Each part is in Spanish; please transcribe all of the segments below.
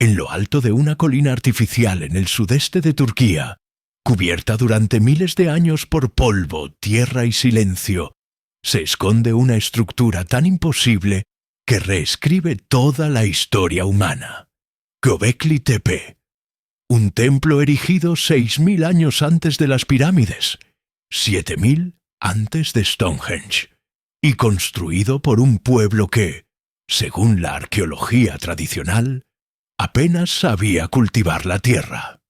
En lo alto de una colina artificial en el sudeste de Turquía, cubierta durante miles de años por polvo, tierra y silencio, se esconde una estructura tan imposible que reescribe toda la historia humana. Göbekli Tepe, un templo erigido 6.000 años antes de las pirámides, 7.000 antes de Stonehenge, y construido por un pueblo que, según la arqueología tradicional, apenas sabía cultivar la tierra.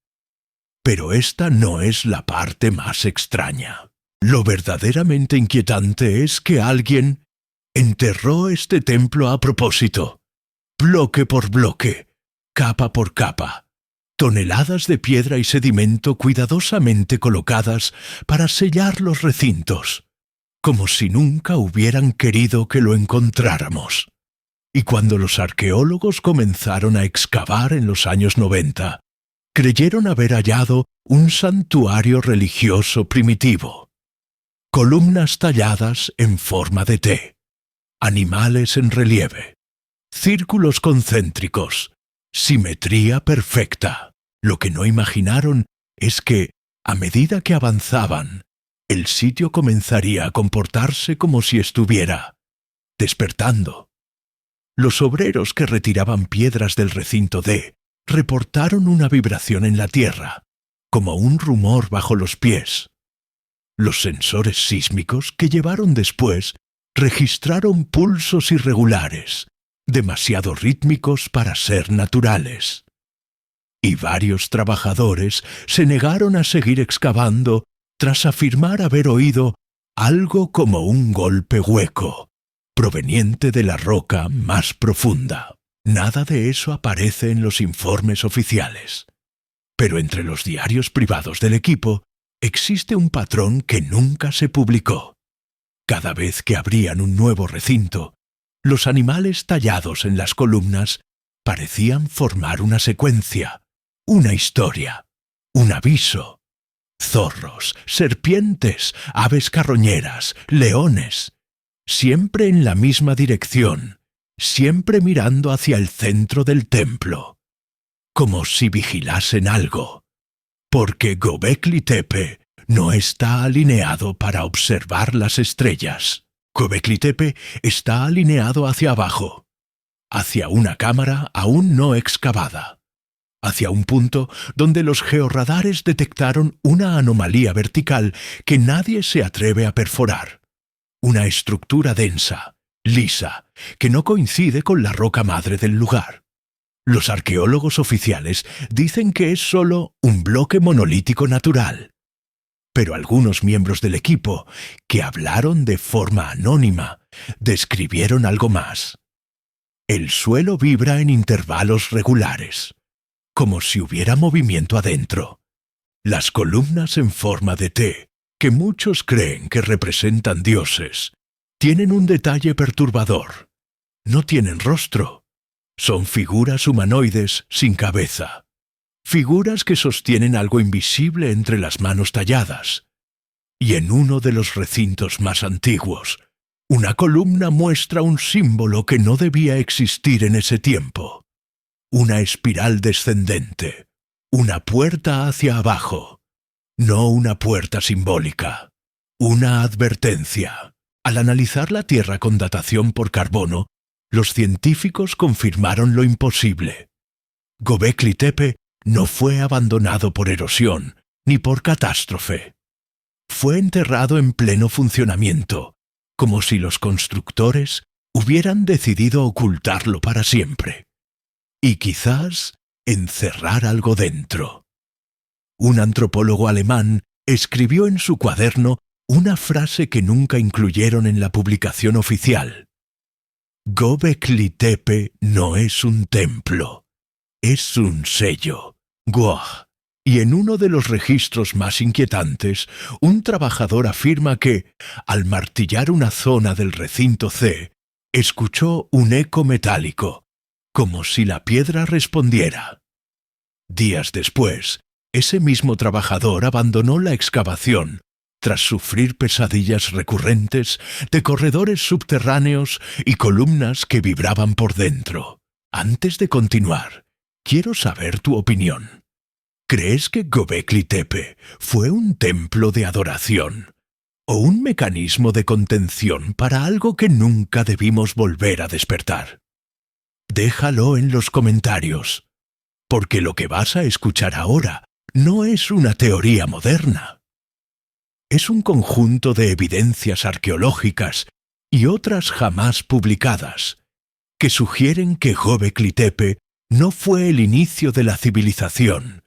Pero esta no es la parte más extraña. Lo verdaderamente inquietante es que alguien enterró este templo a propósito, bloque por bloque, capa por capa, toneladas de piedra y sedimento cuidadosamente colocadas para sellar los recintos, como si nunca hubieran querido que lo encontráramos. Y cuando los arqueólogos comenzaron a excavar en los años 90, creyeron haber hallado un santuario religioso primitivo. Columnas talladas en forma de T, animales en relieve, círculos concéntricos, simetría perfecta. Lo que no imaginaron es que, a medida que avanzaban, el sitio comenzaría a comportarse como si estuviera despertando. Los obreros que retiraban piedras del recinto D reportaron una vibración en la tierra, como un rumor bajo los pies. Los sensores sísmicos que llevaron después registraron pulsos irregulares, demasiado rítmicos para ser naturales. Y varios trabajadores se negaron a seguir excavando tras afirmar haber oído algo como un golpe hueco, proveniente de la roca más profunda. Nada de eso aparece en los informes oficiales. Pero entre los diarios privados del equipo existe un patrón que nunca se publicó. Cada vez que abrían un nuevo recinto, los animales tallados en las columnas parecían formar una secuencia, una historia, un aviso. Zorros, serpientes, aves carroñeras, leones, siempre en la misma dirección, siempre mirando hacia el centro del templo, como si vigilasen algo, porque Göbekli Tepe no está alineado para observar las estrellas. Göbekli Tepe está alineado hacia abajo, hacia una cámara aún no excavada, hacia un punto donde los georradares detectaron una anomalía vertical que nadie se atreve a perforar, una estructura densa, lisa, que no coincide con la roca madre del lugar. Los arqueólogos oficiales dicen que es solo un bloque monolítico natural, pero algunos miembros del equipo, que hablaron de forma anónima, describieron algo más. El suelo vibra en intervalos regulares, como si hubiera movimiento adentro. Las columnas en forma de T, que muchos creen que representan dioses, tienen un detalle perturbador. No tienen rostro. Son figuras humanoides sin cabeza. Figuras que sostienen algo invisible entre las manos talladas. Y en uno de los recintos más antiguos, una columna muestra un símbolo que no debía existir en ese tiempo. Una espiral descendente, una puerta hacia abajo, no una puerta simbólica, una advertencia. Al analizar la Tierra con datación por carbono, los científicos confirmaron lo imposible. Göbekli Tepe no fue abandonado por erosión ni por catástrofe. Fue enterrado en pleno funcionamiento, como si los constructores hubieran decidido ocultarlo para siempre. Y quizás encerrar algo dentro. Un antropólogo alemán escribió en su cuaderno una frase que nunca incluyeron en la publicación oficial. Göbekli Tepe no es un templo, es un sello. ¡Guau! Y en uno de los registros más inquietantes, un trabajador afirma que, al martillar una zona del recinto C, escuchó un eco metálico, como si la piedra respondiera. Días después, ese mismo trabajador abandonó la excavación tras sufrir pesadillas recurrentes de corredores subterráneos y columnas que vibraban por dentro. Antes de continuar, Quiero saber tu opinión. ¿Crees que Göbekli Tepe fue un templo de adoración o un mecanismo de contención para algo que nunca debimos volver a despertar? Déjalo en los comentarios, porque lo que vas a escuchar ahora no es una teoría moderna. Es un conjunto de evidencias arqueológicas y otras jamás publicadas que sugieren que Göbekli Tepe no fue el inicio de la civilización,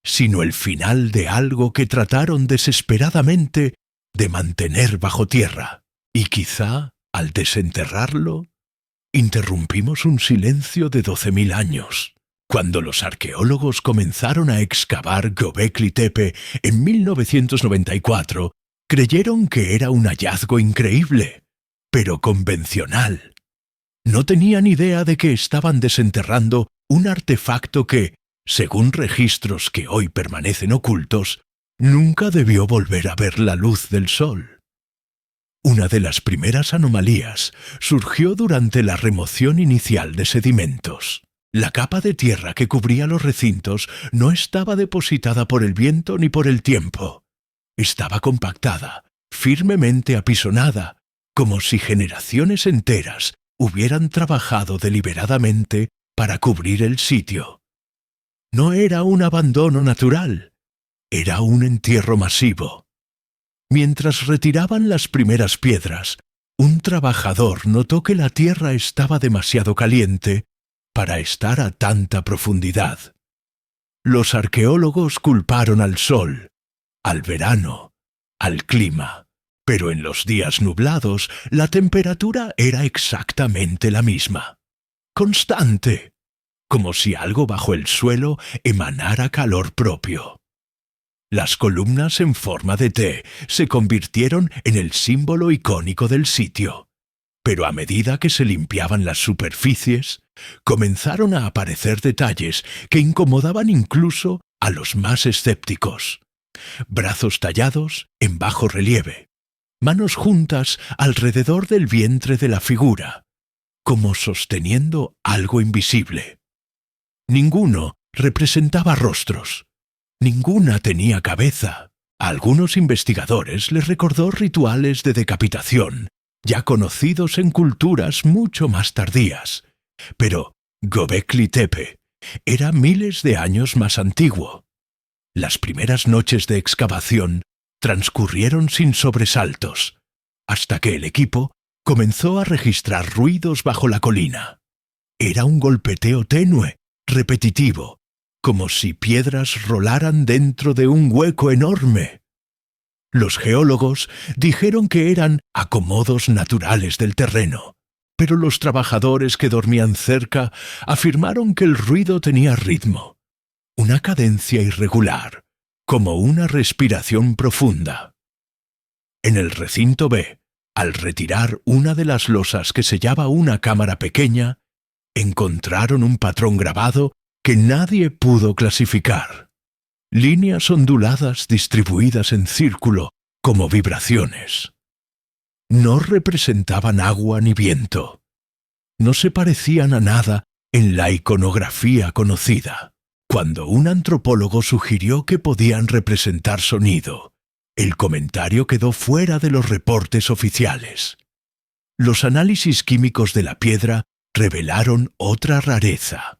sino el final de algo que trataron desesperadamente de mantener bajo tierra. Y quizá, al desenterrarlo, interrumpimos un silencio de 12.000 años. Cuando los arqueólogos comenzaron a excavar Göbekli Tepe en 1994, creyeron que era un hallazgo increíble, pero convencional. No tenían idea de que estaban desenterrando un artefacto que, según registros que hoy permanecen ocultos, nunca debió volver a ver la luz del sol. Una de las primeras anomalías surgió durante la remoción inicial de sedimentos. La capa de tierra que cubría los recintos no estaba depositada por el viento ni por el tiempo. Estaba compactada, firmemente apisonada, como si generaciones enteras hubieran trabajado deliberadamente para cubrir el sitio. No era un abandono natural, era un entierro masivo. Mientras retiraban las primeras piedras, un trabajador notó que la tierra estaba demasiado caliente para estar a tanta profundidad. Los arqueólogos culparon al sol, al verano, al clima, pero en los días nublados la temperatura era exactamente la misma, constante, como si algo bajo el suelo emanara calor propio. Las columnas en forma de T se convirtieron en el símbolo icónico del sitio, pero a medida que se limpiaban las superficies, comenzaron a aparecer detalles que incomodaban incluso a los más escépticos. Brazos tallados en bajo relieve, manos juntas alrededor del vientre de la figura, como sosteniendo algo invisible. Ninguno representaba rostros. Ninguna tenía cabeza. A algunos investigadores les recordó rituales de decapitación, ya conocidos en culturas mucho más tardías. Pero Göbekli Tepe era miles de años más antiguo. Las primeras noches de excavación transcurrieron sin sobresaltos, hasta que el equipo comenzó a registrar ruidos bajo la colina. Era un golpeteo tenue, repetitivo, como si piedras rolaran dentro de un hueco enorme. Los geólogos dijeron que eran acomodos naturales del terreno, pero los trabajadores que dormían cerca afirmaron que el ruido tenía ritmo, una cadencia irregular, como una respiración profunda. En el recinto B, al retirar una de las losas que sellaba una cámara pequeña, encontraron un patrón grabado que nadie pudo clasificar. Líneas onduladas distribuidas en círculo como vibraciones. No representaban agua ni viento. No se parecían a nada en la iconografía conocida. Cuando un antropólogo sugirió que podían representar sonido, el comentario quedó fuera de los reportes oficiales. Los análisis químicos de la piedra revelaron otra rareza.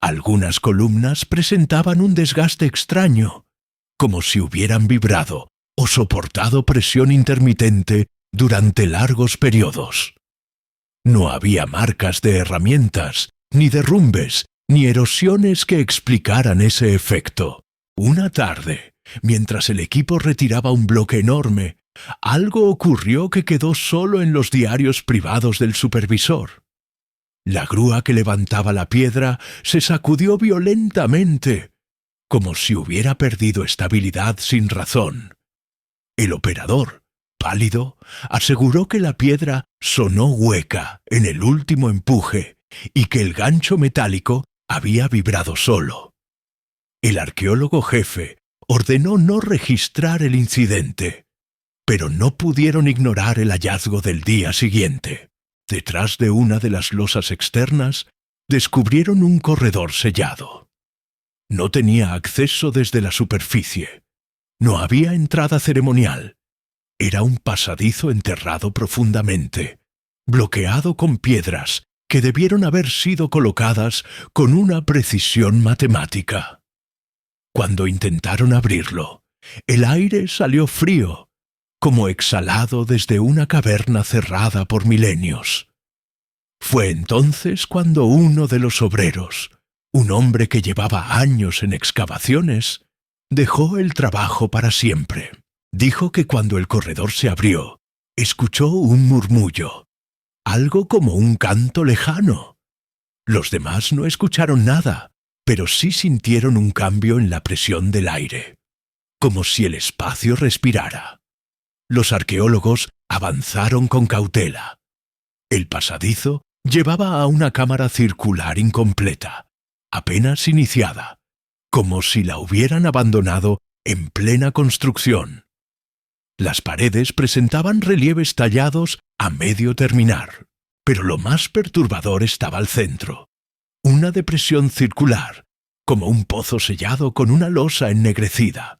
Algunas columnas presentaban un desgaste extraño, como si hubieran vibrado o soportado presión intermitente durante largos periodos. No había marcas de herramientas, ni derrumbes, ni erosiones que explicaran ese efecto. Una tarde, mientras el equipo retiraba un bloque enorme, algo ocurrió que quedó solo en los diarios privados del supervisor. La grúa que levantaba la piedra se sacudió violentamente, como si hubiera perdido estabilidad sin razón. El operador, pálido, aseguró que la piedra sonó hueca en el último empuje y que el gancho metálico había vibrado solo. El arqueólogo jefe ordenó no registrar el incidente, pero no pudieron ignorar el hallazgo del día siguiente. Detrás de una de las losas externas, descubrieron un corredor sellado. No tenía acceso desde la superficie. No había entrada ceremonial. Era un pasadizo enterrado profundamente, bloqueado con piedras que debieron haber sido colocadas con una precisión matemática. Cuando intentaron abrirlo, el aire salió frío, como exhalado desde una caverna cerrada por milenios. Fue entonces cuando uno de los obreros, un hombre que llevaba años en excavaciones, dejó el trabajo para siempre. Dijo que cuando el corredor se abrió, escuchó un murmullo, algo como un canto lejano. Los demás no escucharon nada, pero sí sintieron un cambio en la presión del aire, como si el espacio respirara. Los arqueólogos avanzaron con cautela. El pasadizo llevaba a una cámara circular incompleta, apenas iniciada, como si la hubieran abandonado en plena construcción. Las paredes presentaban relieves tallados a medio terminar, pero lo más perturbador estaba al centro. Una depresión circular, como un pozo sellado con una losa ennegrecida.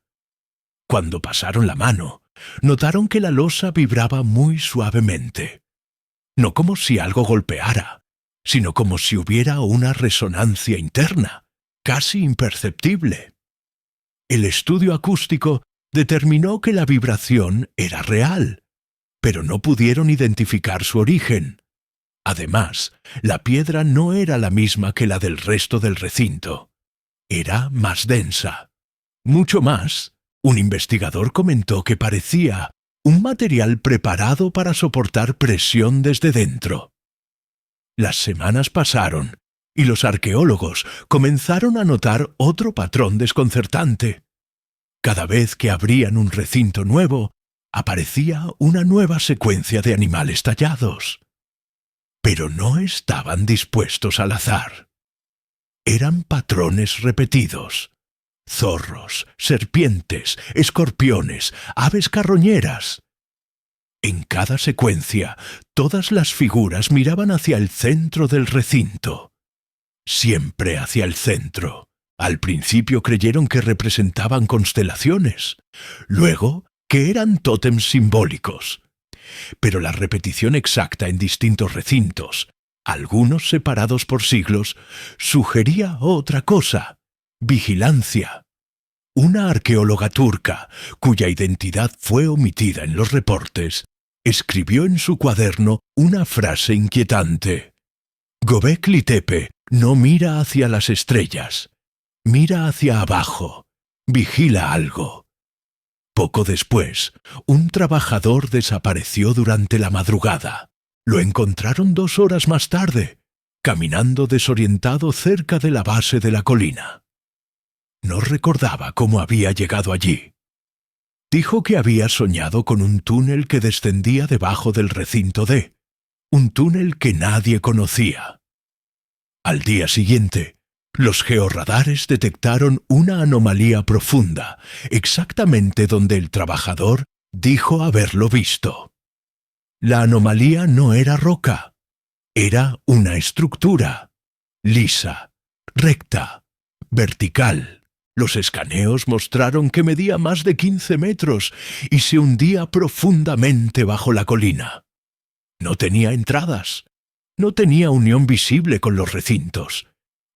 Cuando pasaron la mano, notaron que la losa vibraba muy suavemente. No como si algo golpeara, sino como si hubiera una resonancia interna, casi imperceptible. El estudio acústico determinó que la vibración era real, pero no pudieron identificar su origen. Además, la piedra no era la misma que la del resto del recinto. Era más densa. Mucho más, un investigador comentó que parecía un material preparado para soportar presión desde dentro. Las semanas pasaron y los arqueólogos comenzaron a notar otro patrón desconcertante. Cada vez que abrían un recinto nuevo, aparecía una nueva secuencia de animales tallados. Pero no estaban dispuestos al azar. Eran patrones repetidos. Zorros, serpientes, escorpiones, aves carroñeras. En cada secuencia, todas las figuras miraban hacia el centro del recinto. Siempre hacia el centro. Al principio creyeron que representaban constelaciones, luego que eran tótems simbólicos. Pero la repetición exacta en distintos recintos, algunos separados por siglos, sugería otra cosa: vigilancia. Una arqueóloga turca, cuya identidad fue omitida en los reportes, escribió en su cuaderno una frase inquietante. Göbekli Tepe no mira hacia las estrellas, mira hacia abajo, vigila algo. Poco después, un trabajador desapareció durante la madrugada. Lo encontraron 2 horas más tarde, caminando desorientado cerca de la base de la colina. No recordaba cómo había llegado allí. Dijo que había soñado con un túnel que descendía debajo del recinto D, un túnel que nadie conocía. Al día siguiente, los georradares detectaron una anomalía profunda, exactamente donde el trabajador dijo haberlo visto. La anomalía no era roca, era una estructura, lisa, recta, vertical. Los escaneos mostraron que medía más de 15 metros y se hundía profundamente bajo la colina. No tenía entradas, no tenía unión visible con los recintos.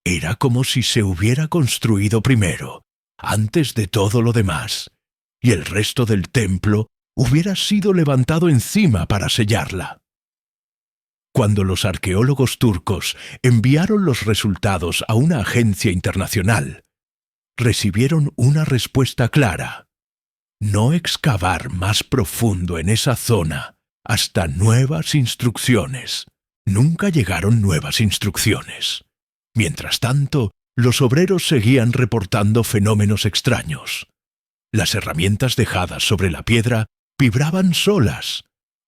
Era como si se hubiera construido primero, antes de todo lo demás, y el resto del templo hubiera sido levantado encima para sellarla. Cuando los arqueólogos turcos enviaron los resultados a una agencia internacional, recibieron una respuesta clara: no excavar más profundo en esa zona hasta nuevas instrucciones. Nunca llegaron nuevas instrucciones. Mientras tanto, los obreros seguían reportando fenómenos extraños. Las herramientas dejadas sobre la piedra vibraban solas.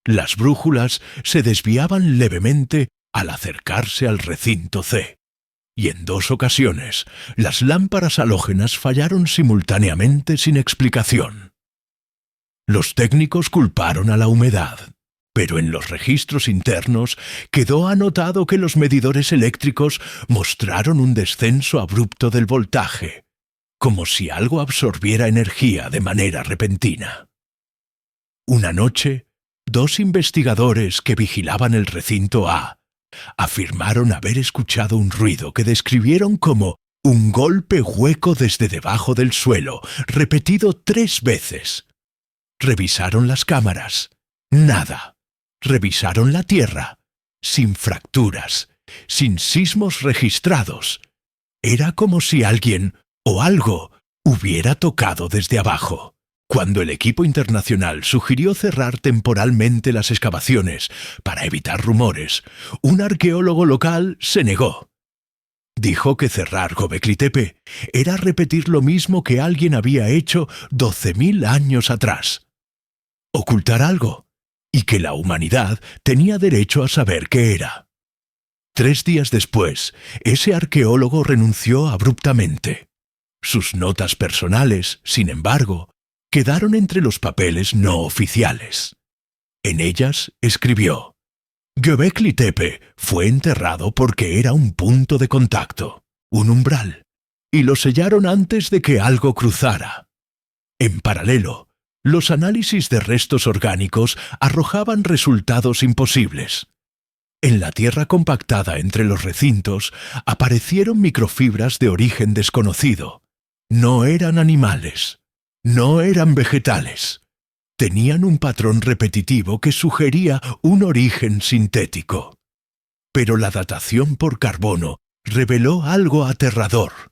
Las brújulas se desviaban levemente al acercarse al recinto C. Y en 2 ocasiones, las lámparas halógenas fallaron simultáneamente sin explicación. Los técnicos culparon a la humedad, pero en los registros internos quedó anotado que los medidores eléctricos mostraron un descenso abrupto del voltaje, como si algo absorbiera energía de manera repentina. Una noche, 2 investigadores que vigilaban el recinto A afirmaron haber escuchado un ruido que describieron como un golpe hueco desde debajo del suelo, repetido 3 veces. Revisaron las cámaras. Nada. Revisaron la tierra. Sin fracturas, sin sismos registrados. Era como si alguien o algo hubiera tocado desde abajo. Cuando el equipo internacional sugirió cerrar temporalmente las excavaciones para evitar rumores, un arqueólogo local se negó. Dijo que cerrar Göbekli Tepe era repetir lo mismo que alguien había hecho 12.000 años atrás. Ocultar algo, y que la humanidad tenía derecho a saber qué era. 3 días después, ese arqueólogo renunció abruptamente. Sus notas personales, sin embargo, quedaron entre los papeles no oficiales. En ellas escribió: Göbekli Tepe fue enterrado porque era un punto de contacto, un umbral, y lo sellaron antes de que algo cruzara. En paralelo, los análisis de restos orgánicos arrojaban resultados imposibles. En la tierra compactada entre los recintos aparecieron microfibras de origen desconocido. No eran animales. No eran vegetales. Tenían un patrón repetitivo que sugería un origen sintético. Pero la datación por carbono reveló algo aterrador.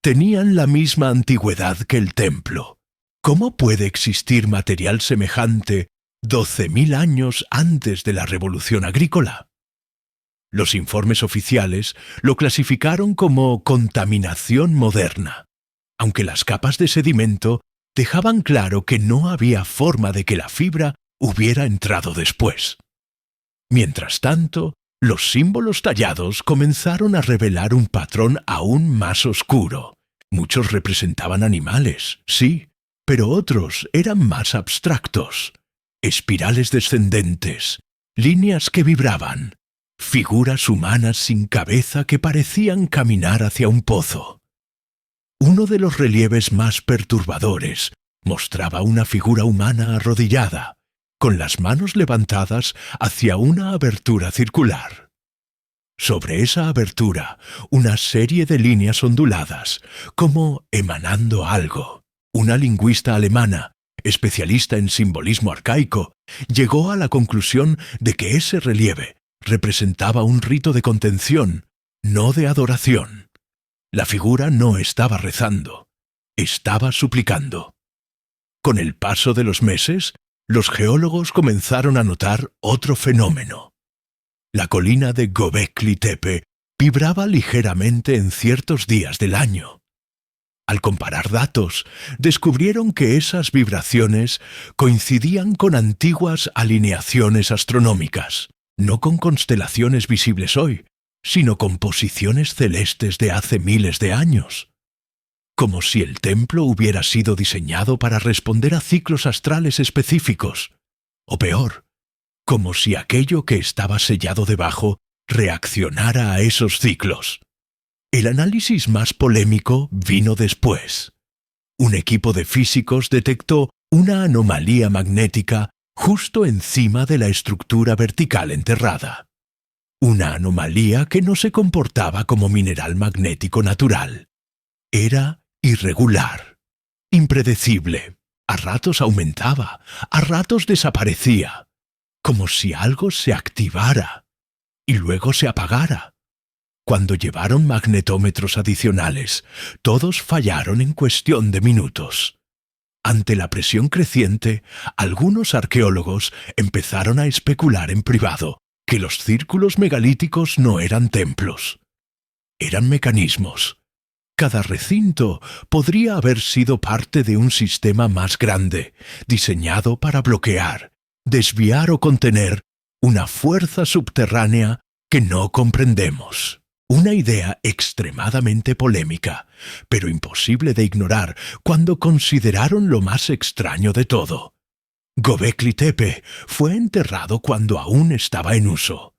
Tenían la misma antigüedad que el templo. ¿Cómo puede existir material semejante 12.000 años antes de la revolución agrícola? Los informes oficiales lo clasificaron como contaminación moderna, aunque las capas de sedimento dejaban claro que no había forma de que la fibra hubiera entrado después. Mientras tanto, los símbolos tallados comenzaron a revelar un patrón aún más oscuro. Muchos representaban animales, sí, pero otros eran más abstractos. Espirales descendentes, líneas que vibraban, figuras humanas sin cabeza que parecían caminar hacia un pozo. Uno de los relieves más perturbadores mostraba una figura humana arrodillada, con las manos levantadas hacia una abertura circular. Sobre esa abertura, una serie de líneas onduladas, como emanando algo. Una lingüista alemana, especialista en simbolismo arcaico, llegó a la conclusión de que ese relieve representaba un rito de contención, no de adoración. La figura no estaba rezando, estaba suplicando. Con el paso de los meses, los geólogos comenzaron a notar otro fenómeno. La colina de Göbekli Tepe vibraba ligeramente en ciertos días del año. Al comparar datos, descubrieron que esas vibraciones coincidían con antiguas alineaciones astronómicas, no con constelaciones visibles hoy, sino con posiciones celestes de hace miles de años. Como si el templo hubiera sido diseñado para responder a ciclos astrales específicos. O peor, como si aquello que estaba sellado debajo reaccionara a esos ciclos. El análisis más polémico vino después. Un equipo de físicos detectó una anomalía magnética justo encima de la estructura vertical enterrada. Una anomalía que no se comportaba como mineral magnético natural. Era irregular, impredecible. A ratos aumentaba, a ratos desaparecía, como si algo se activara y luego se apagara. Cuando llevaron magnetómetros adicionales, todos fallaron en cuestión de minutos. Ante la presión creciente, algunos arqueólogos empezaron a especular en privado que los círculos megalíticos no eran templos. Eran mecanismos. Cada recinto podría haber sido parte de un sistema más grande, diseñado para bloquear, desviar o contener una fuerza subterránea que no comprendemos. Una idea extremadamente polémica, pero imposible de ignorar cuando consideraron lo más extraño de todo. Göbekli Tepe fue enterrado cuando aún estaba en uso,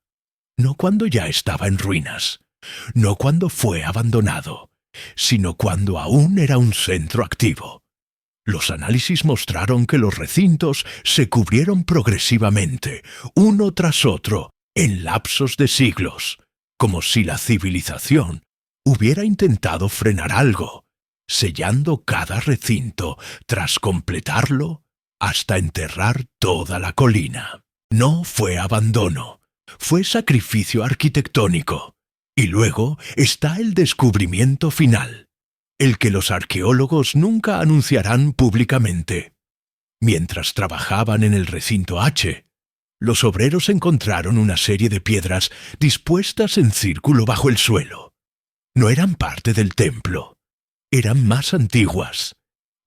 no cuando ya estaba en ruinas, no cuando fue abandonado, sino cuando aún era un centro activo. Los análisis mostraron que los recintos se cubrieron progresivamente, uno tras otro, en lapsos de siglos, como si la civilización hubiera intentado frenar algo, sellando cada recinto tras completarlo hasta enterrar toda la colina. No fue abandono, fue sacrificio arquitectónico. Y luego está el descubrimiento final, el que los arqueólogos nunca anunciarán públicamente. Mientras trabajaban en el recinto H, los obreros encontraron una serie de piedras dispuestas en círculo bajo el suelo. No eran parte del templo, eran más antiguas,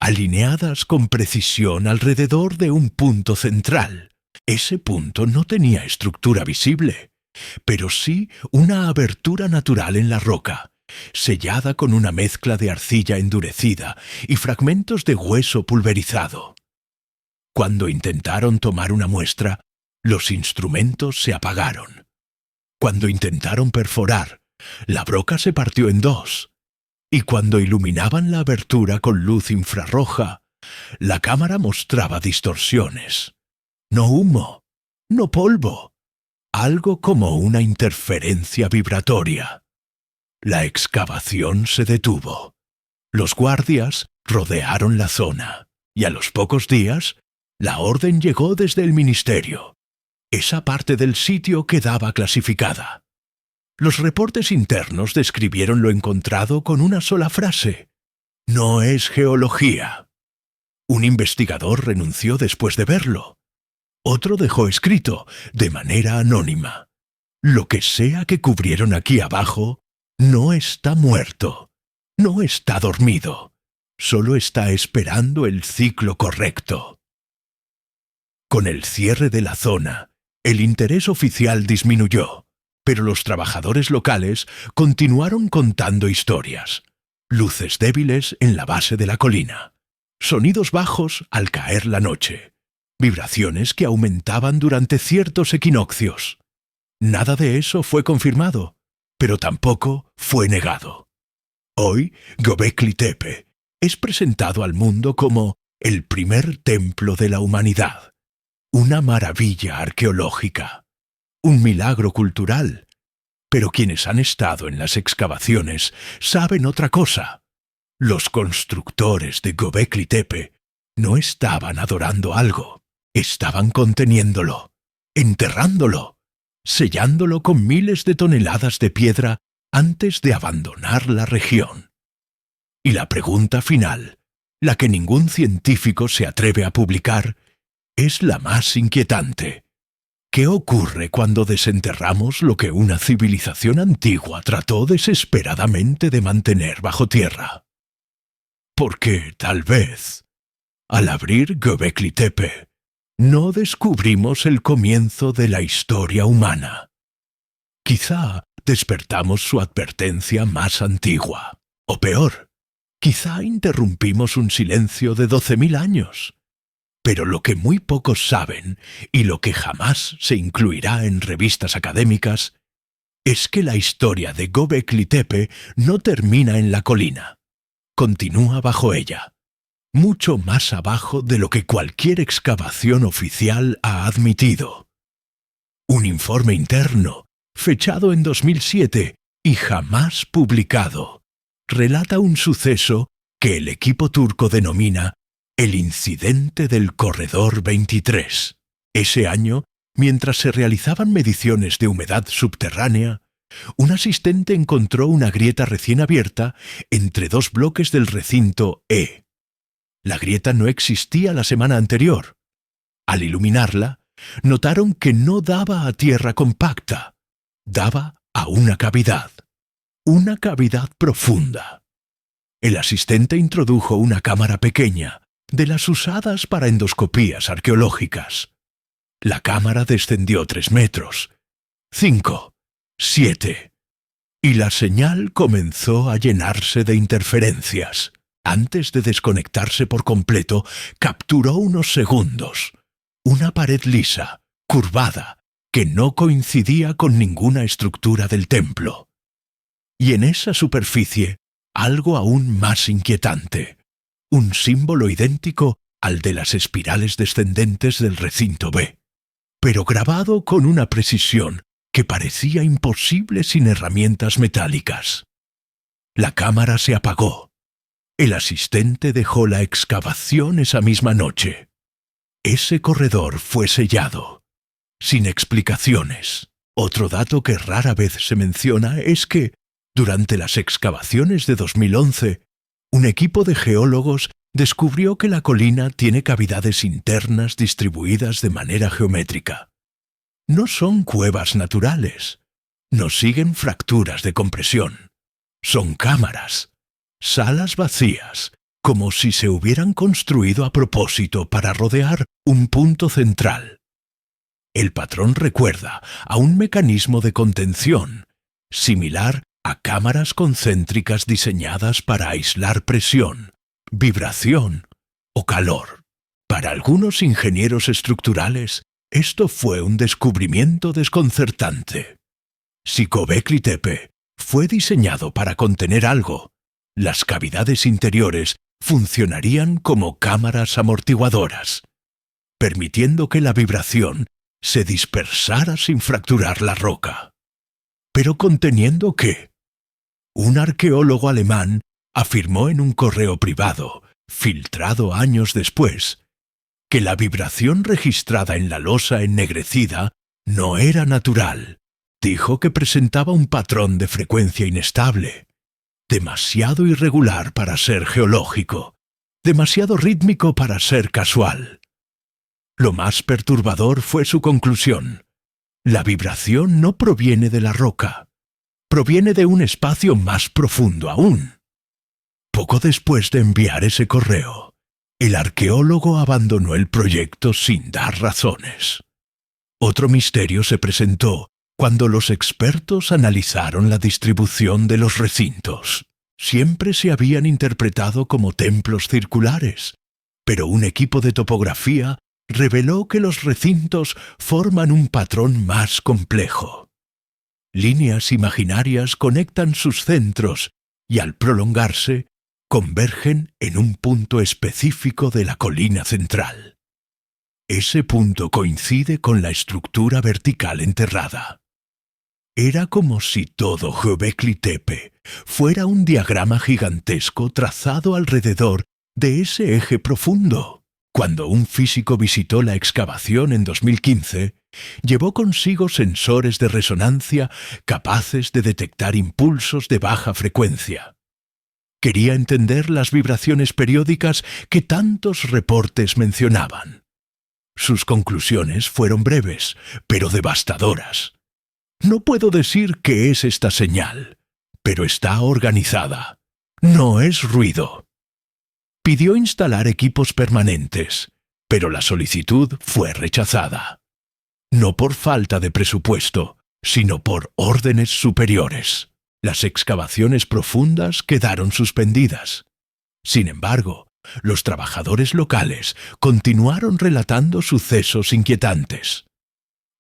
alineadas con precisión alrededor de un punto central. Ese punto no tenía estructura visible, pero sí una abertura natural en la roca, sellada con una mezcla de arcilla endurecida y fragmentos de hueso pulverizado. Cuando intentaron tomar una muestra, los instrumentos se apagaron. Cuando intentaron perforar, la broca se partió en dos, y cuando iluminaban la abertura con luz infrarroja, la cámara mostraba distorsiones. No humo, no polvo, algo como una interferencia vibratoria. La excavación se detuvo. Los guardias rodearon la zona, y a los pocos días, la orden llegó desde el ministerio. Esa parte del sitio quedaba clasificada. Los reportes internos describieron lo encontrado con una sola frase: no es geología. Un investigador renunció después de verlo. Otro dejó escrito, de manera anónima: lo que sea que cubrieron aquí abajo no está muerto, no está dormido, solo está esperando el ciclo correcto. Con el cierre de la zona, el interés oficial disminuyó, pero los trabajadores locales continuaron contando historias. Luces débiles en la base de la colina, sonidos bajos al caer la noche, vibraciones que aumentaban durante ciertos equinoccios. Nada de eso fue confirmado, pero tampoco fue negado. Hoy, Göbekli Tepe es presentado al mundo como el primer templo de la humanidad, una maravilla arqueológica, un milagro cultural. Pero quienes han estado en las excavaciones saben otra cosa. Los constructores de Göbekli Tepe no estaban adorando algo, estaban conteniéndolo, enterrándolo, sellándolo con miles de toneladas de piedra antes de abandonar la región. Y la pregunta final, la que ningún científico se atreve a publicar, es la más inquietante. ¿Qué ocurre cuando desenterramos lo que una civilización antigua trató desesperadamente de mantener bajo tierra? Porque, tal vez, al abrir Göbekli Tepe, no descubrimos el comienzo de la historia humana. Quizá despertamos su advertencia más antigua. O peor, quizá interrumpimos un silencio de 12.000 años. Pero lo que muy pocos saben, y lo que jamás se incluirá en revistas académicas, es que la historia de Göbekli Tepe no termina en la colina. Continúa bajo ella, mucho más abajo de lo que cualquier excavación oficial ha admitido. Un informe interno, fechado en 2007 y jamás publicado, relata un suceso que el equipo turco denomina el incidente del Corredor 23. Ese año, mientras se realizaban mediciones de humedad subterránea, un asistente encontró una grieta recién abierta entre dos bloques del recinto E. La grieta no existía la semana anterior. Al iluminarla, notaron que no daba a tierra compacta, daba a una cavidad profunda. El asistente introdujo una cámara pequeña, de las usadas para endoscopías arqueológicas. La cámara descendió 3 metros, 5, 7, y la señal comenzó a llenarse de interferencias. Antes de desconectarse por completo, capturó unos segundos. Una pared lisa, curvada, que no coincidía con ninguna estructura del templo. Y en esa superficie algo aún más inquietante, un símbolo idéntico al de las espirales descendentes del recinto B, pero grabado con una precisión que parecía imposible sin herramientas metálicas. La cámara se apagó. El asistente dejó la excavación esa misma noche. Ese corredor fue sellado, sin explicaciones. Otro dato que rara vez se menciona es que, durante las excavaciones de 2011, un equipo de geólogos descubrió que la colina tiene cavidades internas distribuidas de manera geométrica. No son cuevas naturales, no siguen fracturas de compresión. Son cámaras, salas vacías, como si se hubieran construido a propósito para rodear un punto central. El patrón recuerda a un mecanismo de contención, similar a cámaras concéntricas diseñadas para aislar presión, vibración o calor. Para algunos ingenieros estructurales, esto fue un descubrimiento desconcertante. Si Göbekli Tepe fue diseñado para contener algo, las cavidades interiores funcionarían como cámaras amortiguadoras, permitiendo que la vibración se dispersara sin fracturar la roca. ¿Pero conteniendo qué? Un arqueólogo alemán afirmó en un correo privado, filtrado años después, que la vibración registrada en la losa ennegrecida no era natural. Dijo que presentaba un patrón de frecuencia inestable, demasiado irregular para ser geológico, demasiado rítmico para ser casual. Lo más perturbador fue su conclusión. La vibración no proviene de la roca, proviene de un espacio más profundo aún. Poco después de enviar ese correo, el arqueólogo abandonó el proyecto sin dar razones. Otro misterio se presentó cuando los expertos analizaron la distribución de los recintos. Siempre se habían interpretado como templos circulares, pero un equipo de topografía reveló que los recintos forman un patrón más complejo. Líneas imaginarias conectan sus centros y al prolongarse, convergen en un punto específico de la colina central. Ese punto coincide con la estructura vertical enterrada. Era como si todo Göbekli Tepe fuera un diagrama gigantesco trazado alrededor de ese eje profundo. Cuando un físico visitó la excavación en 2015, llevó consigo sensores de resonancia capaces de detectar impulsos de baja frecuencia. Quería entender las vibraciones periódicas que tantos reportes mencionaban. Sus conclusiones fueron breves, pero devastadoras. No puedo decir qué es esta señal, pero está organizada. No es ruido. Pidió instalar equipos permanentes, pero la solicitud fue rechazada. No por falta de presupuesto, sino por órdenes superiores. Las excavaciones profundas quedaron suspendidas. Sin embargo, los trabajadores locales continuaron relatando sucesos inquietantes.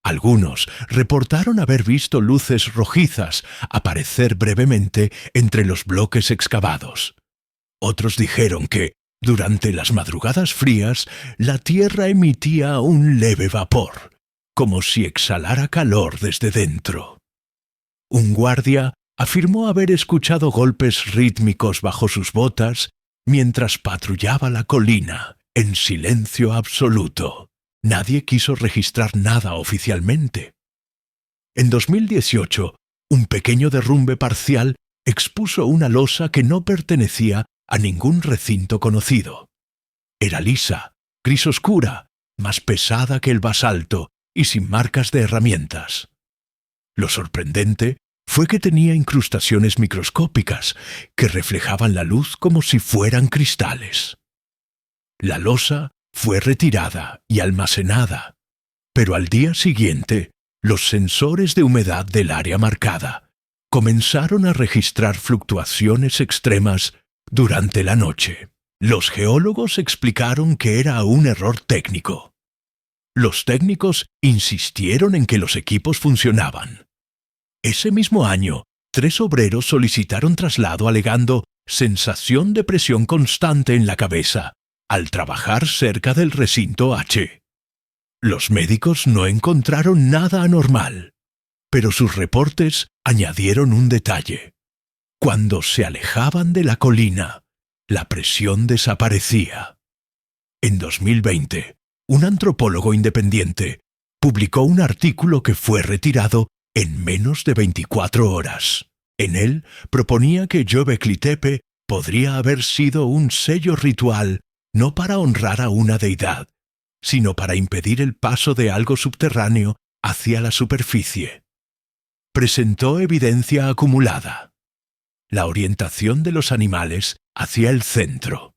Algunos reportaron haber visto luces rojizas aparecer brevemente entre los bloques excavados. Otros dijeron que, durante las madrugadas frías, la tierra emitía un leve vapor, como si exhalara calor desde dentro. Un guardia afirmó haber escuchado golpes rítmicos bajo sus botas mientras patrullaba la colina, en silencio absoluto. Nadie quiso registrar nada oficialmente. En 2018, un pequeño derrumbe parcial expuso una losa que no pertenecía a ningún recinto conocido. Era lisa, gris oscura, más pesada que el basalto y sin marcas de herramientas. Lo sorprendente fue que tenía incrustaciones microscópicas que reflejaban la luz como si fueran cristales. La losa fue retirada y almacenada, pero al día siguiente, los sensores de humedad del área marcada comenzaron a registrar fluctuaciones extremas durante la noche. Los geólogos explicaron que era un error técnico. Los técnicos insistieron en que los equipos funcionaban. Ese mismo año, 3 obreros solicitaron traslado alegando sensación de presión constante en la cabeza al trabajar cerca del recinto H. Los médicos no encontraron nada anormal, pero sus reportes añadieron un detalle. Cuando se alejaban de la colina, la presión desaparecía. En 2020, un antropólogo independiente publicó un artículo que fue retirado en menos de 24 horas. En él proponía que Göbekli Tepe podría haber sido un sello ritual no para honrar a una deidad, sino para impedir el paso de algo subterráneo hacia la superficie. Presentó evidencia acumulada. La orientación de los animales hacia el centro.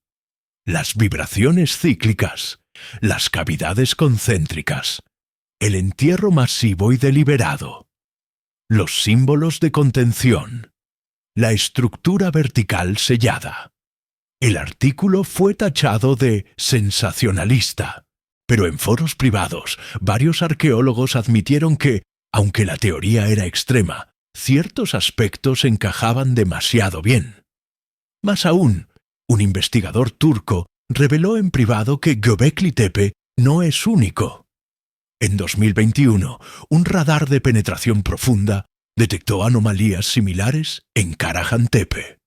Las vibraciones cíclicas. Las cavidades concéntricas. El entierro masivo y deliberado. Los símbolos de contención. La estructura vertical sellada. El artículo fue tachado de sensacionalista, pero en foros privados varios arqueólogos admitieron que, aunque la teoría era extrema, ciertos aspectos encajaban demasiado bien. Más aún, un investigador turco reveló en privado que Göbekli Tepe no es único. En 2021, un radar de penetración profunda detectó anomalías similares en Karahan Tepe,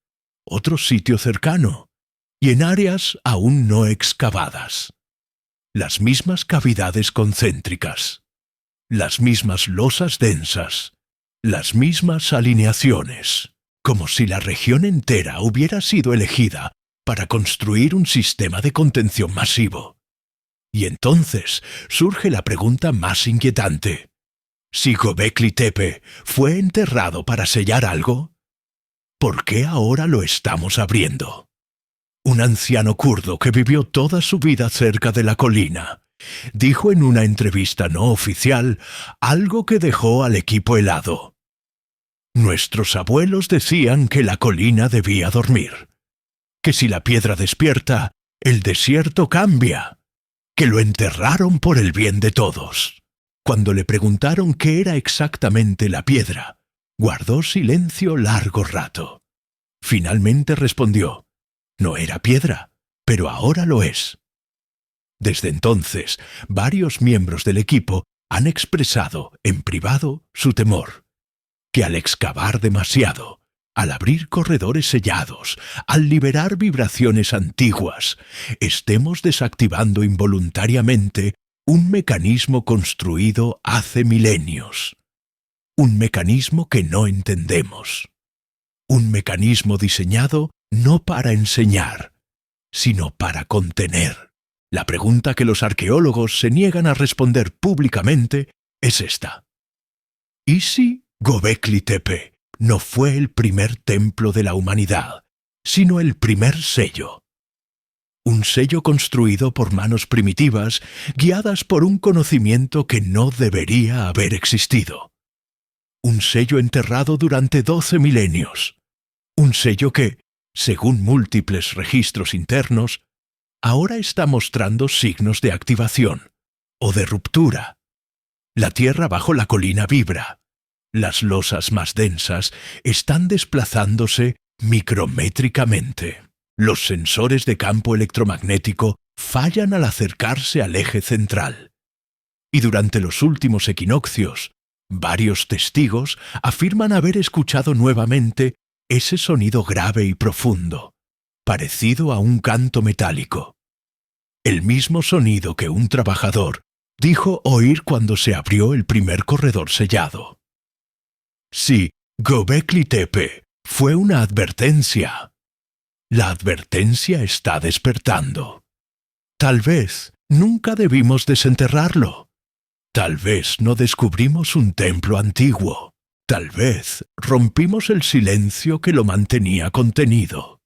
otro sitio cercano, y en áreas aún no excavadas. Las mismas cavidades concéntricas, las mismas losas densas, las mismas alineaciones, como si la región entera hubiera sido elegida para construir un sistema de contención masivo. Y entonces surge la pregunta más inquietante. Si Göbekli Tepe fue enterrado para sellar algo, ¿por qué ahora lo estamos abriendo? Un anciano kurdo que vivió toda su vida cerca de la colina dijo en una entrevista no oficial algo que dejó al equipo helado. Nuestros abuelos decían que la colina debía dormir, que si la piedra despierta, el desierto cambia, que lo enterraron por el bien de todos. Cuando le preguntaron qué era exactamente la piedra, guardó silencio largo rato. Finalmente respondió: no era piedra, pero ahora lo es. Desde entonces, varios miembros del equipo han expresado en privado su temor, que al excavar demasiado, al abrir corredores sellados, al liberar vibraciones antiguas, estemos desactivando involuntariamente un mecanismo construido hace milenios. Un mecanismo que no entendemos. Un mecanismo diseñado no para enseñar, sino para contener. La pregunta que los arqueólogos se niegan a responder públicamente es esta. ¿Y si Göbekli Tepe no fue el primer templo de la humanidad, sino el primer sello? Un sello construido por manos primitivas, guiadas por un conocimiento que no debería haber existido. Un sello enterrado durante 12 milenios. Un sello que, según múltiples registros internos, ahora está mostrando signos de activación o de ruptura. La tierra bajo la colina vibra. Las losas más densas están desplazándose micrométricamente. Los sensores de campo electromagnético fallan al acercarse al eje central. Y durante los últimos equinoccios, varios testigos afirman haber escuchado nuevamente ese sonido grave y profundo, parecido a un canto metálico. El mismo sonido que un trabajador dijo oír cuando se abrió el primer corredor sellado. Sí, Göbekli Tepe fue una advertencia. La advertencia está despertando. Tal vez nunca debimos desenterrarlo. Tal vez no descubrimos un templo antiguo. Tal vez rompimos el silencio que lo mantenía contenido.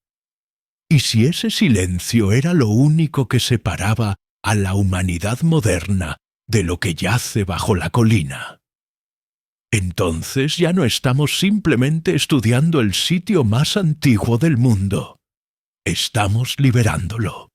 ¿Y si ese silencio era lo único que separaba a la humanidad moderna de lo que yace bajo la colina? Entonces ya no estamos simplemente estudiando el sitio más antiguo del mundo. Estamos liberándolo.